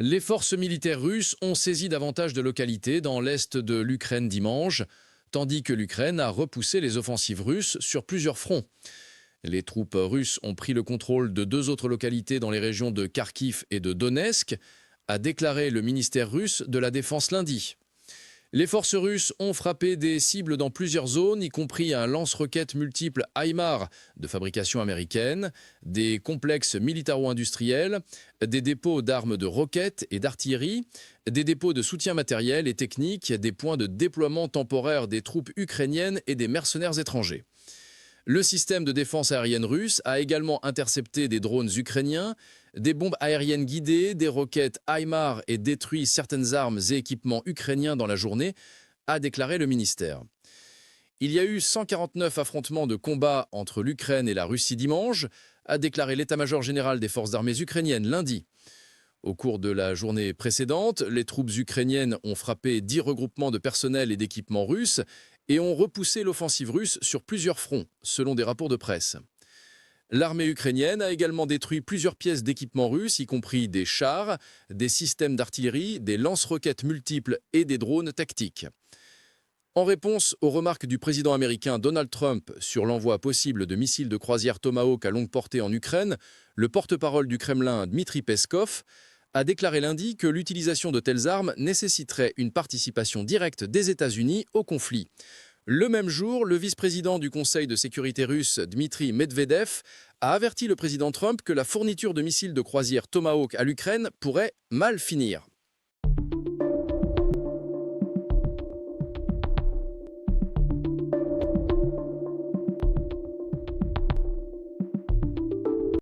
Les forces militaires russes ont saisi davantage de localités dans l'est de l'Ukraine dimanche, tandis que l'Ukraine a repoussé les offensives russes sur plusieurs fronts. Les troupes russes ont pris le contrôle de deux autres localités dans les régions de Kharkiv et de Donetsk, a déclaré le ministère russe de la Défense lundi. Les forces russes ont frappé des cibles dans plusieurs zones, y compris un lance-roquettes multiple HIMARS de fabrication américaine, des complexes militaro-industriels, des dépôts d'armes de roquettes et d'artillerie, des dépôts de soutien matériel et technique, des points de déploiement temporaire des troupes ukrainiennes et des mercenaires étrangers. Le système de défense aérienne russe a également intercepté des drones ukrainiens, des bombes aériennes guidées, des roquettes HIMARS et détruit certaines armes et équipements ukrainiens dans la journée, a déclaré le ministère. Il y a eu 149 affrontements de combat entre l'Ukraine et la Russie dimanche, a déclaré l'état-major général des forces armées ukrainiennes lundi. Au cours de la journée précédente, les troupes ukrainiennes ont frappé 10 regroupements de personnel et d'équipements russes et ont repoussé l'offensive russe sur plusieurs fronts, selon des rapports de presse. L'armée ukrainienne a également détruit plusieurs pièces d'équipements russes, y compris des chars, des systèmes d'artillerie, des lance-roquettes multiples et des drones tactiques. En réponse aux remarques du président américain Donald Trump sur l'envoi possible de missiles de croisière Tomahawk à longue portée en Ukraine, le porte-parole du Kremlin, Dmitri Peskov, a déclaré lundi que l'utilisation de telles armes nécessiterait une participation directe des États-Unis au conflit. Le même jour, le vice-président du Conseil de sécurité russe, Dmitri Medvedev, a averti le président Trump que la fourniture de missiles de croisière Tomahawk à l'Ukraine pourrait mal finir.